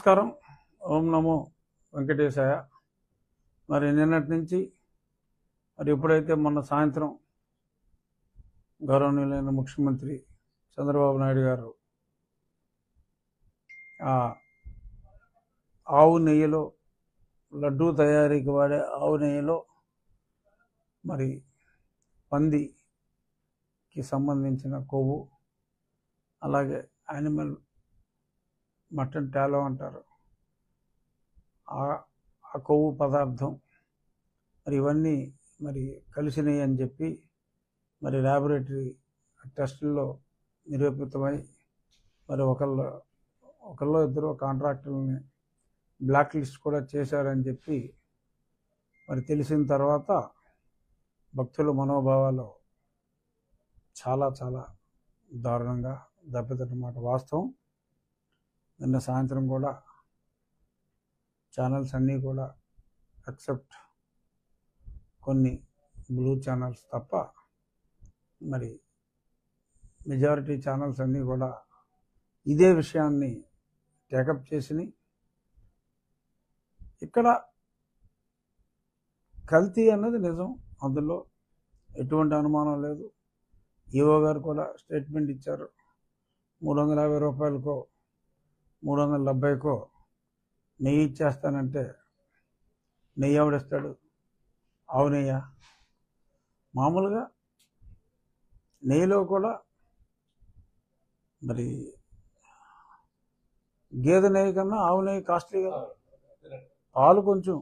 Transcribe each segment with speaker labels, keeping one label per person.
Speaker 1: నమస్కారం. ఓం నమో వెంకటేశాయ. మరి నిన్నటి నుంచి మరి ఎప్పుడైతే మొన్న సాయంత్రం గౌరవనీయులైన ముఖ్యమంత్రి చంద్రబాబు నాయుడు గారు ఆవు నెయ్యిలో లడ్డూ తయారీకి వాడే ఆవు నెయ్యిలో మరి పందికి సంబంధించిన కొవ్వు, అలాగే యానిమల్ మటన్ టాలో అంటారు, ఆ కొవ్వు పదార్థం మరి ఇవన్నీ మరి కలిసినాయి అని చెప్పి మరి ల్యాబొరేటరీ టెస్టుల్లో నిరూపితమై మరి ఒకళ్ళు ఇద్దరు కాంట్రాక్టర్లని బ్లాక్ లిస్ట్ కూడా చేశారని చెప్పి మరి తెలిసిన తర్వాత భక్తుల మనోభావాలు చాలా చాలా దారుణంగా దెబ్బతిన్నమాట వాస్తవం. నిన్న సాయంత్రం కూడా ఛానల్స్ అన్నీ కూడా ఎక్సెప్ట్ కొన్ని బ్లూ ఛానల్స్ తప్ప మరి మెజారిటీ ఛానల్స్ అన్నీ కూడా ఇదే విషయాన్ని టేకప్ చేసినాయి. ఇక్కడ కల్తీ అన్నది నిజం, అందులో ఎటువంటి అనుమానం లేదు. ఈఓ గారు కూడా స్టేట్మెంట్ ఇచ్చారు. 350 రూపాయలకో 370కో నెయ్యి ఇచ్చేస్తానంటే నెయ్యి ఎవడిస్తాడు? ఆవు నెయ్య. మామూలుగా నెయ్యిలో కూడా మరి గేదె నెయ్యి కన్నా ఆవు నెయ్యి కాస్ట్లీ కదా. పాలు కొంచెం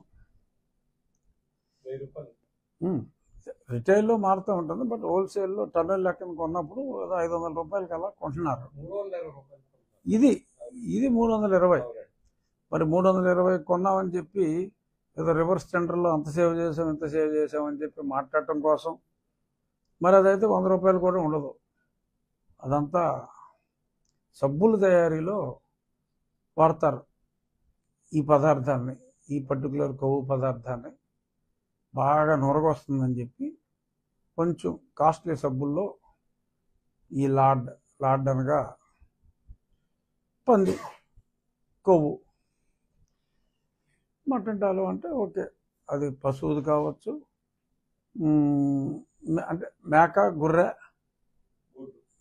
Speaker 1: రిటైల్లో మారుతూ ఉంటుంది, బట్ హోల్సేల్లో టన్నుల లెక్కన కొన్నప్పుడు 500 రూపాయలకి అలా కొంటున్నారు. ఇది 320. మరి 320 కొన్నామని చెప్పి ఏదో రివర్స్ టెండర్లో అంత సేవ్ చేసాం ఇంత సేవ్ చేసామని చెప్పి మాట్లాడటం కోసం మరి అదైతే 100 రూపాయలు కూడా ఉండదు. అదంతా సబ్బుల తయారీలో వాడతారు ఈ పదార్థాన్ని, ఈ పర్టికులర్ కొవ్వు పదార్థాన్ని. బాగా నొరగొస్తుందని చెప్పి కొంచెం కాస్ట్లీ సబ్బుల్లో ఈ లార్డ్ అనగా పంది కొవ్వు, మటన్ టాలో అంటే ఓకే, అది పశువుది కావచ్చు, అంటే మేక, గొర్రె,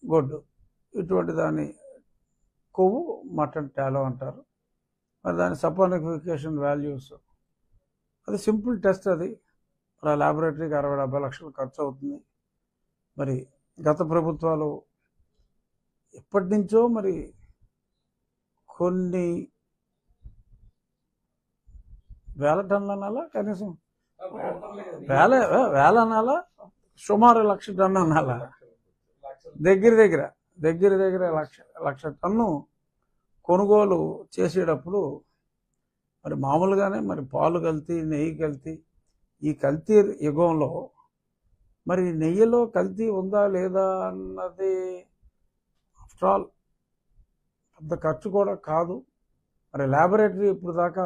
Speaker 1: గొడ్డు, ఇటువంటి దాని కొవ్వు మటన్ టాలో అంటారు. మరి దాని సపోనిఫికేషన్ వాల్యూస్, అది సింపుల్ టెస్ట్. అది మరి ల్యాబొరేటరీకి 60-70 లక్షలు ఖర్చు అవుతుంది. మరి గత ప్రభుత్వాలు ఎప్పటి నుంచో మరి కొన్ని వేల టన్నుల అనాలా, కనీసం వేల అనాలా, సుమారు 1,00,000 టన్ను అనాలా, దగ్గర లక్ష టన్ను కొనుగోలు చేసేటప్పుడు మరి మామూలుగానే మరి పాలు కల్తీ, నెయ్యి కల్తీ, ఈ కల్తీ యుగంలో మరి నెయ్యిలో కల్తీ ఉందా లేదా అన్నది ఆఫ్టర్ ఆల్ పెద్ద ఖర్చు కూడా కాదు. మరి ల్యాబొరేటరీ ఇప్పుడు దాకా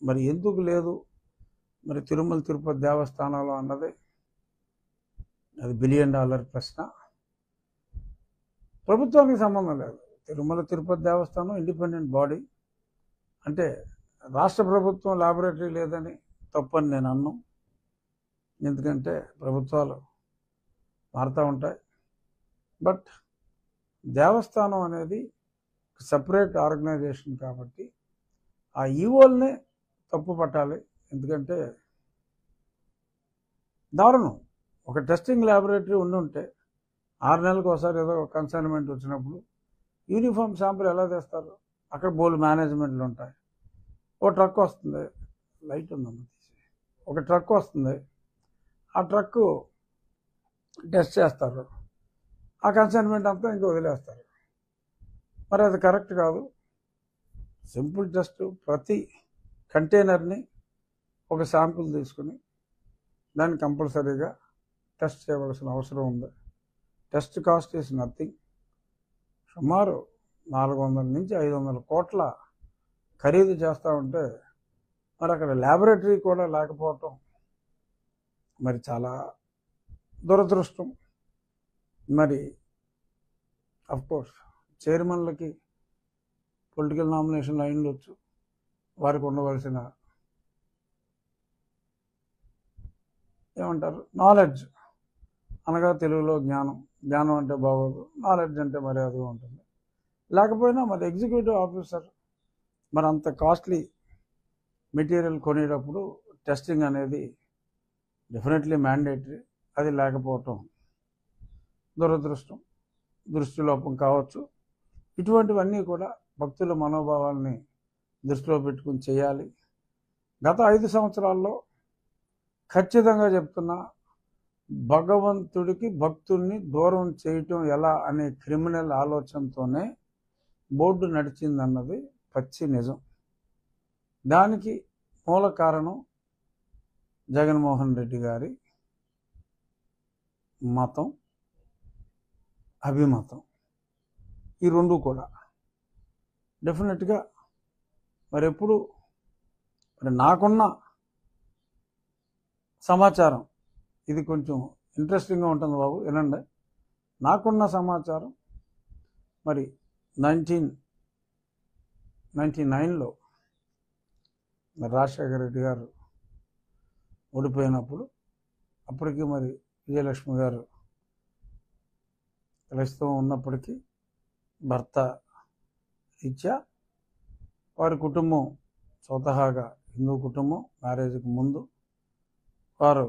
Speaker 1: మరి ఎందుకు లేదు మరి తిరుమల తిరుపతి దేవస్థానంలో అన్నది అది $1 బిలియన్ ప్రశ్న. ప్రభుత్వానికి సంబంధం లేదు. తిరుమల తిరుపతి దేవస్థానం ఇండిపెండెంట్ బాడీ. అంటే రాష్ట్ర ప్రభుత్వం ల్యాబొరేటరీ లేదని తప్పని నేను అన్నాను, ఎందుకంటే ప్రభుత్వాలు మారుతూ ఉంటాయి. బట్ దేవస్థానం అనేది సపరేట్ ఆర్గనైజేషన్ కాబట్టి ఆ ఈవోల్నే తప్పు పట్టాలి. ఎందుకంటే దారుణం. ఒక టెస్టింగ్ ల్యాబొరేటరీ ఉంటే 6 నెలలకు ఒకసారి ఏదో కన్సైన్మెంట్ వచ్చినప్పుడు యూనిఫామ్ శాంపుల్ ఎలా తెస్తారు? అక్కడ బోల్డ్ మేనేజ్మెంట్లు ఉంటాయి. ఓ ట్రక్ వస్తుంది, లైట్ ఉందమ్మ తీసి, ఒక ట్రక్ వస్తుంది, ఆ ట్రక్కు టెస్ట్ చేస్తారు, ఆ కన్సైన్మెంట్ అంతా ఇంకా వదిలేస్తారు. మరి అది కరెక్ట్ కాదు. సింపుల్ టెస్ట్, ప్రతి కంటైనర్ని ఒక శాంపుల్ తీసుకుని దాన్ని కంపల్సరీగా టెస్ట్ చేయవలసిన అవసరం ఉంది. Test cost is nothing. సుమారు 400 నుంచి 500 కోట్ల ఖరీదు చేస్తూ ఉంటే మరి అక్కడ ల్యాబొరేటరీ కూడా లేకపోవటం మరి చాలా దురదృష్టం. మరి అఫ్కోర్స్ చైర్మన్లకి పొలిటికల్ నామినేషన్లు అయి ఉండొచ్చు, వారికి ఉండవలసిన ఏమంటారు నాలెడ్జ్, అనగా తెలుగులో జ్ఞానం. జ్ఞానం అంటే బాగోదు, నాలెడ్జ్ అంటే మర్యాదగా ఉంటుంది. లేకపోయినా మరి ఎగ్జిక్యూటివ్ ఆఫీసర్ మరి అంత కాస్ట్లీ మెటీరియల్ కొనేటప్పుడు టెస్టింగ్ అనేది డెఫినెట్లీ మ్యాండేటరీ. అది లేకపోవటం దురదృష్టం, దృష్టిలోపం కావచ్చు. ఇటువంటివన్నీ కూడా భక్తుల మనోభావాల్ని దృష్టిలో పెట్టుకుని చేయాలి. గత 5 సంవత్సరాల్లో ఖచ్చితంగా చెప్తున్నా, భగవంతుడికి భక్తుల్ని దూరం చేయటం ఎలా అనే క్రిమినల్ ఆలోచనతోనే బోర్డు నడిచిందన్నది పచ్చి నిజం. దానికి మూల కారణం జగన్మోహన్ రెడ్డి గారి మతం, అభిమతం. ఈ రెండు కూడా డెఫినెట్గా మరి ఎప్పుడు మరి నాకున్న సమాచారం, ఇది కొంచెం ఇంట్రెస్టింగ్గా ఉంటుంది బాబు, వినండి. నాకున్న సమాచారం మరి 1999లో మరి రాజశేఖర రెడ్డి గారు ఓడిపోయినప్పుడు, అప్పటికి మరి విజయలక్ష్మి గారు క్రైస్తవం ఉన్నప్పటికీ భర్త రీత్యా వారి కుటుంబం స్వతహాగా హిందూ కుటుంబం, మ్యారేజ్కి ముందు వారు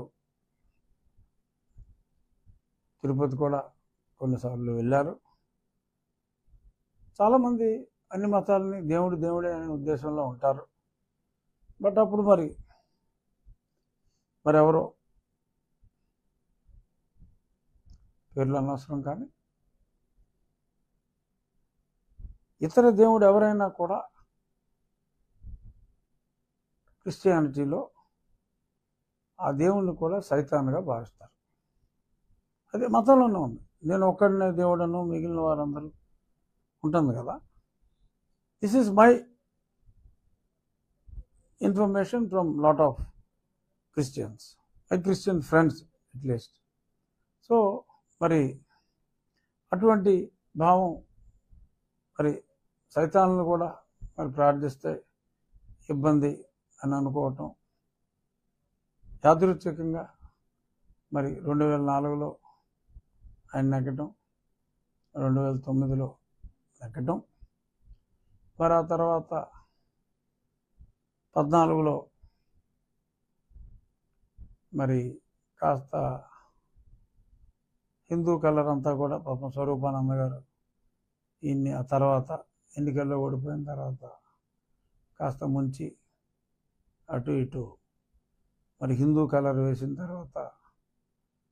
Speaker 1: తిరుపతి కూడా కొన్నిసార్లు వెళ్ళారు. చాలామంది అన్ని మతాలని దేవుడే అనే ఉద్దేశంలో ఉంటారు. బట్ అప్పుడు మరెవరో పేర్లు అనవసరం, కానీ ఇతర దేవుడు ఎవరైనా కూడా క్రిస్టియానిటీలో ఆ దేవుణ్ణి కూడా సైతాన్గా భావిస్తారు. అదే మతంలోనే ఉంది. నేను ఒక్కడనే దేవుడను, మిగిలిన వారందరూ ఉంటుంది కదా. This is my information from lot of Christians, my Christian friends at least. So మరి అటువంటి భావం, మరి సైతాన్లను కూడా మరి ప్రార్థిస్తే ఇబ్బంది అని అనుకోవటం, యాదృచ్ఛికంగా మరి 2004లో ఆయన నెగ్గటం, 2009లో నెగ్గటం, మరి ఆ తర్వాత 2014లో మరి కాస్త హిందూ కలర్ అంతా కూడా పాపం స్వరూపానంద గారు ఈయన్ని ఆ తర్వాత ఎన్నికల్లో ఓడిపోయిన తర్వాత కాస్త ముంచి అటు ఇటు మరి హిందూ కలర్ వేసిన తర్వాత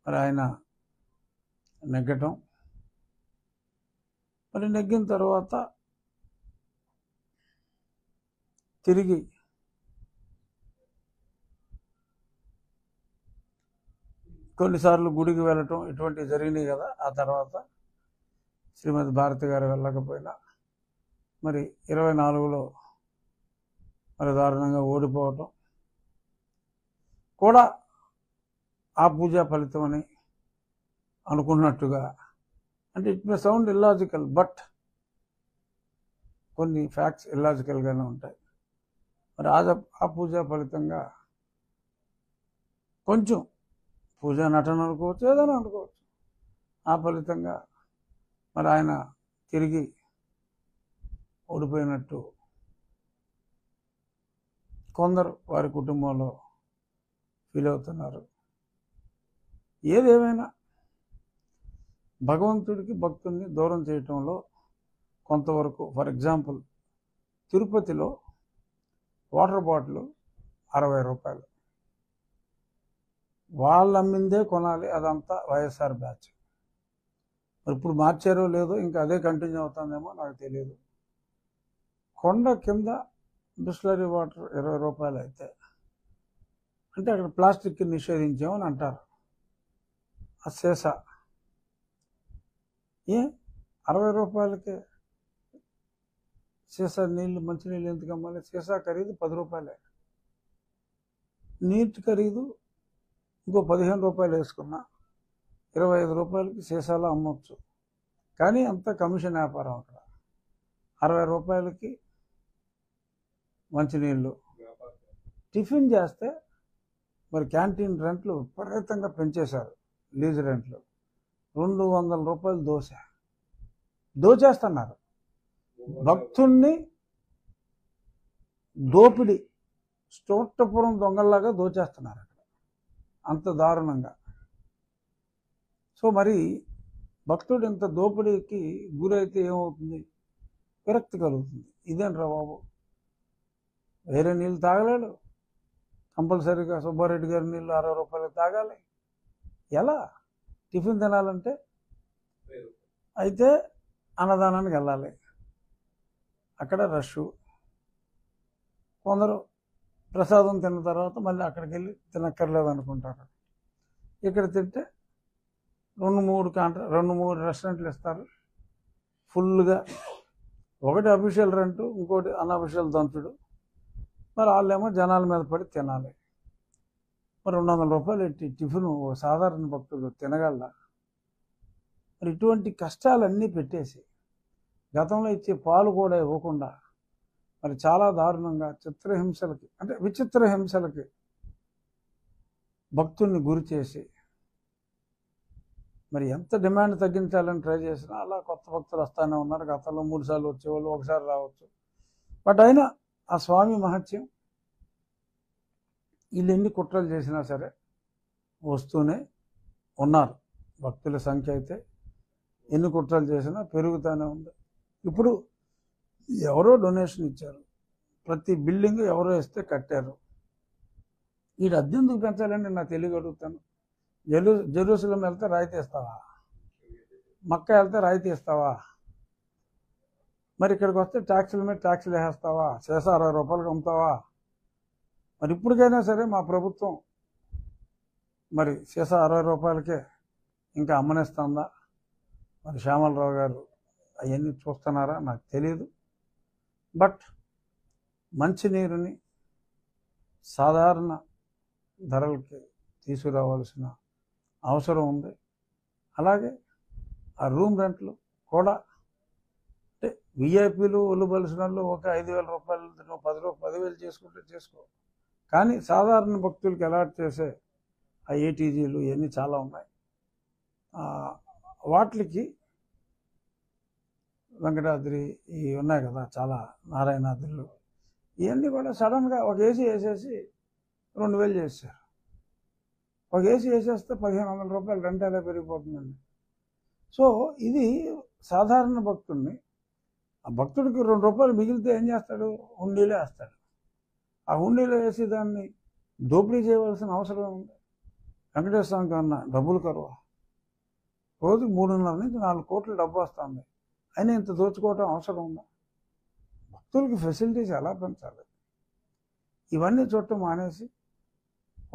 Speaker 1: మరి ఆయన నెగ్గటం, మరి నెగ్గిన తర్వాత తిరిగి కొన్నిసార్లు గుడికి వెళ్ళటం, ఇటువంటివి జరిగినాయి కదా. ఆ తర్వాత శ్రీమతి భారతి గారు వెళ్ళకపోయినా మరి 24లో మరి దారుణంగా ఓడిపోవటం కూడా ఆ పూజా ఫలితం అని అనుకున్నట్టుగా, అంటే it may sound illogical, but కొన్ని ఫ్యాక్ట్స్ ఇల్లాజికల్గానే ఉంటాయి. మరి ఆ పూజా ఫలితంగా కొంచెం పూజా నటన అనుకోవచ్చు, ఏదైనా అనుకోవచ్చు, ఆ ఫలితంగా మరి ఆయన తిరిగి ఓడిపోయినట్టు కొందరు వారి కుటుంబంలో ఫీల్ అవుతున్నారు. ఏదేమైనా భగవంతుడికి భక్తుల్ని దూరం చేయటంలో కొంతవరకు, ఫర్ ఎగ్జాంపుల్ తిరుపతిలో వాటర్ బాటిల్ 60 రూపాయలు, వాళ్ళు అమ్మిందే కొనాలి, అదంతా వైఎస్ఆర్ బ్యాచ్. మరి ఇప్పుడు మార్చారో లేదో, ఇంకా అదే కంటిన్యూ అవుతుందేమో నాకు తెలియదు. కొండ కింద బిస్లరీ వాటర్ 20 రూపాయలు అయితే, అంటే అక్కడ ప్లాస్టిక్ నిషేధించామని అంటారు. ఆ సీసా 60 రూపాయలకే సీసా నీళ్ళు, మంచినీళ్ళు ఎందుకు అమ్మాలి? సీసా ఖరీదు 10 రూపాయలే, నీటి ఖరీదు ఇంకో 15 రూపాయలు వేసుకున్నా 25 రూపాయలకి సీసాలో అమ్మవచ్చు. కానీ అంత కమిషన్ వ్యాపారం. అక్కడ 60 రూపాయలకి మంచినీళ్ళు. టిఫిన్ చేస్తే మరి క్యాంటీన్ రెంట్లు విపరీతంగా పెంచేశారు, లీజ్ రెంట్లు. 200 రూపాయలు దోచేస్తున్నారు. భక్తుల్ని దోపిడి, స్టోట్టపురం దొంగల్లాగా దోచేస్తున్నారు అక్కడ, అంత దారుణంగా. సో మరి భక్తుడు ఇంత దోపిడీకి గురైతే ఏమవుతుంది? విరక్తి కలుగుతుంది. ఇదేంట్రా బాబు, వేరే నీళ్ళు తాగలేడు, కంపల్సరీగా సుబ్బారెడ్డి గారి నీళ్ళు 60 రూపాయలు తాగాలి. ఎలా? టిఫిన్ తినాలంటే అయితే అన్నదానానికి వెళ్ళాలి, అక్కడ రష్. కొందరు ప్రసాదం తిన్న తర్వాత మళ్ళీ అక్కడికి వెళ్ళి తినక్కర్లేదు అనుకుంటారు. ఇక్కడ తింటే 2-3 రెస్టారెంట్లు ఇస్తారు ఫుల్గా. ఒకటి అఫీషియల్ రెంట్, ఇంకోటి అన్అఫీషియల్ దంచుడు. మరి వాళ్ళేమో జనాల మీద పడి తినాలి. మరి 200 రూపాయలు ఎట్టి టిఫిన్ సాధారణ భక్తులు తినగలరా? మరి ఇటువంటి కష్టాలన్నీ పెట్టేసి గతంలో ఇచ్చే పాలు కూడా ఇవ్వకుండా మరి చాలా దారుణంగా చిత్రహింసలకి, అంటే విచిత్ర హింసలకి భక్తుల్ని గురి చేసి మరి ఎంత డిమాండ్ తగ్గించాలని ట్రై చేసినా అలా కొత్త భక్తులు వస్తూనే ఉన్నారు. గతంలో 3 సార్లు వచ్చేవాళ్ళు, ఒకసారి రావచ్చు. బట్ అయినా ఆ స్వామి మహత్యం, వీళ్ళు ఎన్ని కుట్రలు చేసినా సరే వస్తూనే ఉన్నారు. భక్తుల సంఖ్య అయితే ఎన్ని కుట్రలు చేసినా పెరుగుతూనే ఉంది. ఇప్పుడు ఎవరో డొనేషన్ ఇచ్చారు, ప్రతి బిల్డింగ్ ఎవరో ఇస్తే కట్టారు. ఈ అద్దెందుకు పెంచాలని నాకు తెలియ అడుగుతాను. జెరూసలం వెళ్తే రాయితీ ఇస్తావా? మక్కా వెళ్తే రాయితీ ఇస్తావా? మరి ఇక్కడికి వస్తే ట్యాక్సుల మీద ట్యాక్సులు వేసేస్తావా? చేసా 60 రూపాయలకు అమ్ముతావా? మరి ఇప్పటికైనా సరే మా ప్రభుత్వం మరి సీసా 60 రూపాయలకే ఇంకా అమ్మనేస్తుందా? మరి శ్యామలరావు గారు అవన్నీ చూస్తున్నారా నాకు తెలియదు. బట్ మంచినీరుని సాధారణ ధరలకి తీసుకురావాల్సిన అవసరం ఉంది. అలాగే ఆ రూమ్ రెంట్లు కూడా, అంటే విఐపీలు ఒళ్ళుబలిసిన వాళ్ళు ఒక 5,000 రూపాయలు 10,000 చేసుకుంటే చేసుకో, కానీ సాధారణ భక్తులకి అలాట్ చేసే ఆ ఏటీజీలు ఇవన్నీ చాలా ఉన్నాయి. వాటికి వెంకటాద్రి ఇవి ఉన్నాయి కదా, చాలా నారాయణాద్రులు, ఇవన్నీ కూడా సడన్గా ఒక ఏసీ వేసేసి 2,000 చేశారు. ఒక ఏసీ వేసేస్తే 1,500 రూపాయలు రెంట్ ఎలా పెరిగిపోతుందండి. సో ఇది సాధారణ భక్తుడిని, ఆ భక్తుడికి 2 రూపాయలు మిగిలితే ఏం చేస్తాడు? హుండీలో వేస్తాడు. ఆ హుండీలో వేసి దాన్ని దోపిడీ చేయవలసిన అవసరం ఉంది. వెంకటేశ్వర స్వామికి అన్న డబ్బులు కరువా? రోజుకి 3.5 నుంచి 4 కోట్ల డబ్బు వస్తుంది, అయినా ఇంత దోచుకోవటం అవసరం ఉందా? భక్తులకి ఫెసిలిటీస్ ఎలా పెంచాలి? ఇవన్నీ చూడటం మానేసి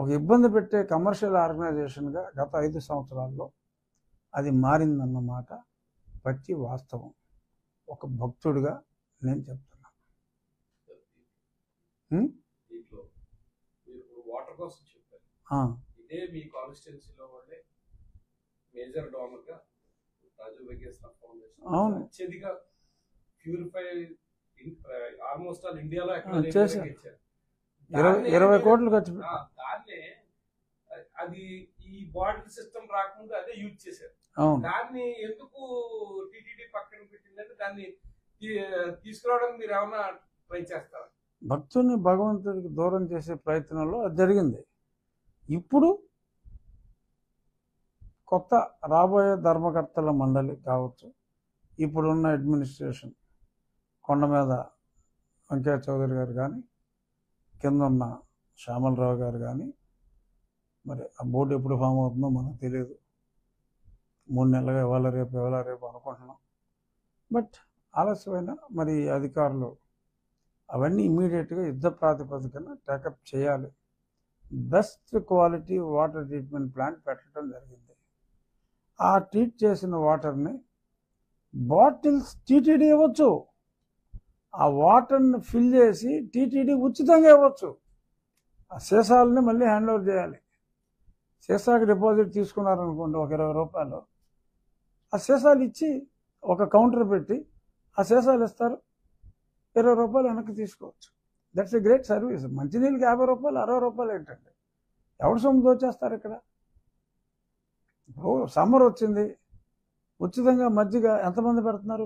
Speaker 1: ఒక ఇబ్బంది పెట్టే కమర్షియల్ ఆర్గనైజేషన్గా గత 5 సంవత్సరాల్లో అది మారిందన్నమాట పచ్చి వాస్తవం. ఒక భక్తుడిగా నేను చెప్తున్నా.
Speaker 2: వాటర్ కోసం చెప్పారు. ఇదే మీ కాన్స్టిట్యున్సీలో వాళ్ళే మేజర్ డోనర్ గా రాజు వెంకటేశ్వర ఫౌండేషన్ అత్యధిక ప్యూరిఫై ఆల్మోస్ట్ ఆల్ ఇండియాలో
Speaker 1: చేశారు. 20 కోట్లు ఖర్చు.
Speaker 2: దాన్నే అది ఈ బాటిల్ సిస్టమ్ రాకముందు అదే యూజ్ చేశారు. దాన్ని ఎందుకు టీటీడీ పక్కన పెట్టిందంటే దాన్ని తీసుకురావడానికి మీరు ఏమైనా ట్రై చేస్తారా?
Speaker 1: భక్తుల్ని భగవంతుడికి దూరం చేసే ప్రయత్నంలో అది జరిగింది. ఇప్పుడు కొత్త రాబోయే ధర్మకర్తల మండలి కావచ్చు, ఇప్పుడున్న అడ్మినిస్ట్రేషన్ కొండ మీద వెంకయ్య చౌదరి గారు కానీ, కింద ఉన్న శ్యామలరావు గారు కానీ, మరి ఆ బోర్డు ఎప్పుడు ఫామ్ అవుతుందో మనకు తెలియదు. 3 నెలలుగా ఇవాళ రేపు అనుకుంటున్నాం. బట్ ఆలస్యమైన మరి అధికారులు అవన్నీ ఇమ్మీడియట్గా యుద్ధ ప్రాతిపదికన టేకప్ చేయాలి. Best quality water treatment plant పెట్టడం జరిగింది. ఆ ట్రీట్ చేసిన వాటర్ని బాటిల్స్ టీటీడీ ఇవ్వచ్చు. ఆ వాటర్ని ఫిల్ చేసి టీటీడీ ఉచితంగా ఇవ్వచ్చు. ఆ సీసాలని మళ్ళీ హ్యాండ్ ఓవర్ చేయాలి. సీసాకి డిపాజిట్ తీసుకున్నారనుకోండి ఒక 20 రూపాయలు, ఆ సీసాలు ఇచ్చి ఒక కౌంటర్ పెట్టి ఆ సీసాలు ఇస్తారు, 20 రూపాయలు వెనక్కి తీసుకోవచ్చు. That's a great service. మంచినీళ్ళకి 50 రూపాయలు 60 రూపాయలు ఏంటండి? ఎవడు సొమ్ము దోచేస్తారు ఇక్కడ? ఇప్పుడు సమ్మర్ వచ్చింది, ఉచితంగా మజ్జిగ ఎంతమంది పెడుతున్నారు?